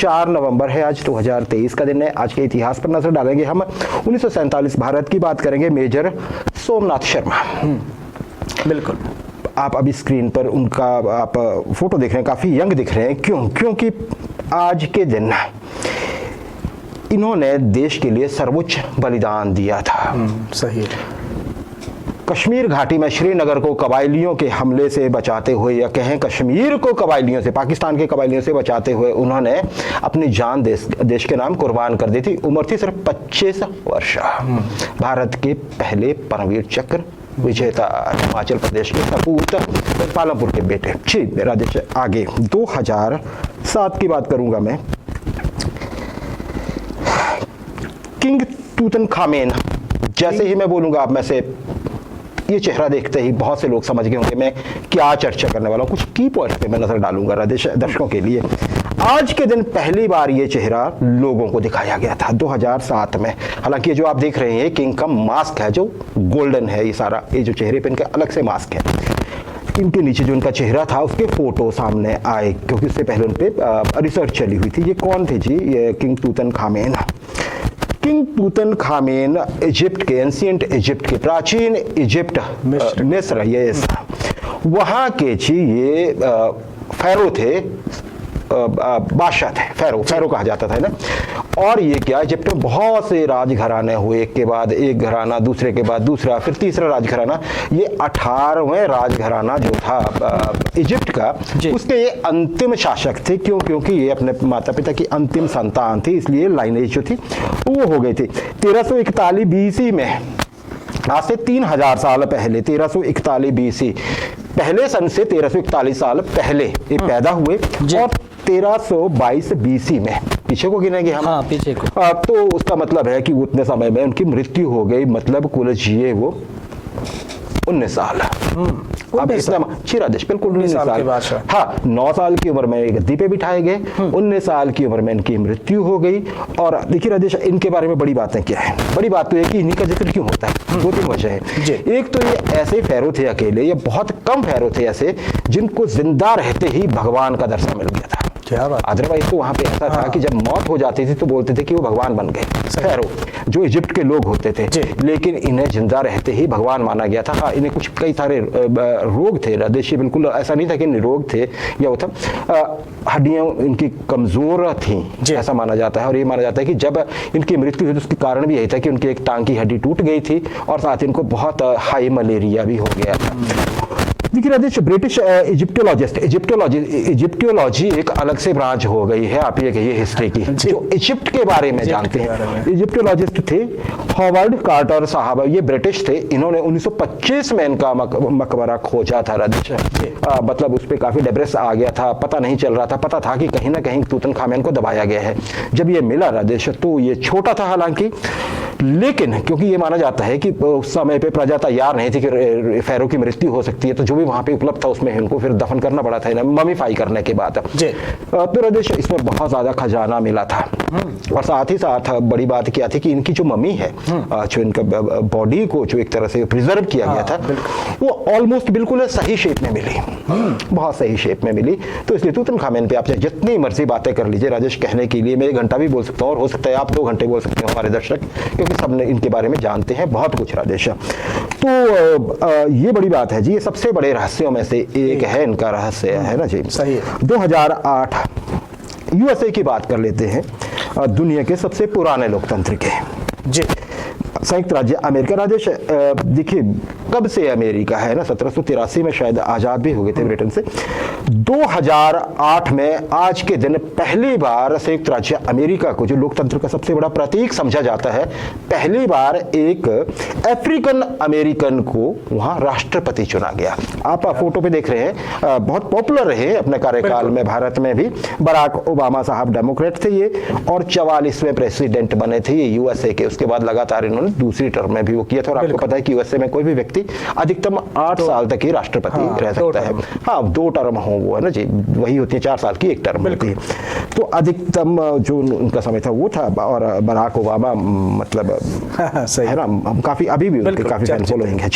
4 नवंबर है आज, 2023 का दिन है। आज के इतिहास पर नजर डालेंगे हम। 1947 भारत की बात करेंगे। मेजर सोमनाथ शर्मा। बिल्कुल। आप अभी स्क्रीन पर उनका आप फोटो देख रहे हैं, काफी यंग दिख रहे हैं। क्यों? क्योंकि आज के दिन इन्होंने देश के लिए सर्वोच्च बलिदान दिया था। सही है। कश्मीर घाटी में श्रीनगर को कबायलियों के हमले से बचाते हुए, या कहें कश्मीर को कबायलियों से, पाकिस्तान के कबायलियों से बचाते हुए उन्होंने अपनी जान देश के नाम कुर्बान कर दी थी। उम्र थी सिर्फ 25 वर्ष। भारत के पहले परमवीर चक्र विजेता, हिमाचल प्रदेश के सपूत, पालमपुर के बेटे। जी मेरा देश आगे 2007 की बात करूंगा मैं। किंग तूतनखामेन, जैसे ही मैं बोलूंगा आप में से ये चेहरा देखते ही बहुत से लोग समझ गए होंगे मैं क्या चर्चा करने वाला हूं। कुछ की पॉइंट पे मैं नजर डालूंगा दर्शकों के लिए। आज के दिन पहली बार ये चेहरा लोगों को दिखाया गया था 2007 में। हालांकि जो आप देख रहे हैं किंग का मास्क है जो गोल्डन है, ये सारा ये जो चेहरे पे इनका अलग से मास्क है। इनके नीचे जो इनका चेहरा था उसके फोटो सामने आए, क्योंकि उससे पहले उन पे रिसर्च चली हुई थी। ये कौन थे जी? ये किंग तूतनखामेन। किंग तूतनखामेन इजिप्ट के, एंशिएंट इजिप्ट के, प्राचीन इजिप्ट, मिस्र, ये वहाँ के जी ये फैरो थे, बादशाह थे। फैरो कहा जाता था ना। और ये क्या, इजिप्ट में बहुत से राजघराने हुए, एक के बाद एक घराना, दूसरे के बाद दूसरा, फिर तीसरा राजघराना। ये 18वें राजघराना जो था इजिप्ट का, उसके ये अंतिम शासक थे। क्यों? क्योंकि ये अपने माता पिता की अंतिम संतान थी, इसलिए लाइनेज जो थी वो हो गई थी। 1341 BC में, आज से 3000 साल पहले, 1341 BC, पहले सन से 1341 साल पहले ये पैदा हुए। और 1322 BC में, पीछे को गिनेंगे हम। हाँ, पीछे को। तो उसका मतलब है कि उतने समय में उनकी मृत्यु हो गई। मतलब कुल जिए वो 19 साल। अब इतना चिरादेश बिल्कुल 19 साल के बाद। हाँ, 9 साल की उम्र में गद्दी पे बिठाए गए। 19 साल की उम्र में इनकी मृत्यु हो गई। और देखिए राजेश, इनके बारे में बड़ी बातें क्या है? बड़ी बात तो है कि इन्हीं का जिक्र क्यों होता है। 2-3 वजह है। एक तो ये ऐसे फैरो थे अकेले, ये बहुत कम फैरो थे ऐसे जिनको जिंदा रहते ही भगवान का दर्शन मिल गया था। अदरवाइज तो वहां पे ऐसा था कि जब मौत हो जाती थी तो बोलते थे कि वो भगवान बन गए, फैरो जो इजिप्ट के लोग होते थे। लेकिन इन्हें जिंदा रहते ही भगवान माना गया था। हाँ, इन्हें कुछ कई सारे रोग थे राजेश, बिल्कुल ऐसा नहीं था कि निरोग थे या वो था, हड्डियां इनकी कमजोर थी ऐसा माना जाता है। और ये माना जाता है कि जब इनकी मृत्यु हुई तो उसके कारण भी यही था कि उनकी एक टांग की हड्डी टूट गई थी और साथ ही इनको बहुत हाई मलेरिया भी हो गया था। देखिए राजेश, ब्रिटिश इजिप्टोलॉजी एक अलग से ब्रांच हो गई है। आप ये कहिए हिस्ट्री की, जो इजिप्ट के बारे में जानते हैं। इजिप्टोलॉजिस्ट थे हॉवर्ड कार्टर साहब, ये ब्रिटिश थे। इन्होंने 1925 में इनका मकबरा खोजा था राजेश। मतलब उस पर काफी डेब्रिस आ गया था, पता नहीं चल रहा था। पता था कि कहीं ना कहीं तूतनखामेन को दबाया गया है। जब ये मिला राजेश तो ये छोटा था हालांकि, लेकिन क्योंकि ये माना जाता है कि उस समय पे प्रजा तैयार नहीं थी कि फैरो की मृत्यु हो सकती है, तो जो भी वहां पे उपलब्ध था उसमें इनको फिर दफन करना पड़ा था ममीफाई करने के बाद। तो राजेश इसमें बहुत ज्यादा खजाना मिला था। और साथ ही साथ बड़ी बात क्या थी कि इनकी जो मम्मी है, जो इनका बॉडी को जो एक तरह से प्रिजर्व किया गया था, वो ऑलमोस्ट बिल्कुल सही शेप में मिली, बहुत सही शेप में मिली। तो इसलिए तूतनखामेन पे आप जितनी मर्जी बातें कर लीजिए राजेश, कहने के लिए मैं 1 घंटा भी बोल सकता हूँ और हो सकता है आप 2 घंटे बोल सकते हो हमारे दर्शक, क्योंकि सब इनके बारे में जानते हैं बहुत कुछ राजेश। तो ये बड़ी बात है जी, ये सबसे बड़े रहस्यों में से एक है इनका रहस्य, है ना जी। सही है। 2008 यूएसए की बात कर लेते हैं, दुनिया के सबसे पुराने लोकतंत्र के जी, संयुक्त राज्य अमेरिका। राजेश देखिए कब से अमेरिका है ना, 1783 में शायद आजाद भी हो गए थे ब्रिटेन से। 2008 में आज के दिन पहली बार संयुक्त राज्य अमेरिका को, जो लोकतंत्र का सबसे बड़ा प्रतीक समझा जाता है, पहली बार एक अफ्रीकन अमेरिकन को वहां राष्ट्रपति चुना गया। आप फोटो पे देख रहे हैं, बहुत पॉपुलर रहे अपने कार्यकाल में भारत में भी। बराक ओबामा साहब डेमोक्रेट थे ये, और 44वें प्रेसिडेंट बने थे ये यूएसए के। उसके बाद लगातार इन्होंने दूसरी टर्म में भी वो किया था। और आपको पता है कि यूएसए में कोई भी व्यक्ति अधिकतम 8 साल तक ही राष्ट्रपति रह सकता है। हाँ, 2 टर्म हो वो, है ना जी, वही होती है 4 साल की एक टर्म होती है। तो अधिकतम जो उनका समय था वो था। और बराक ओबामा मतलब सही है ना, काफी अभी भी उनके काफी फैन फॉलोइंग है।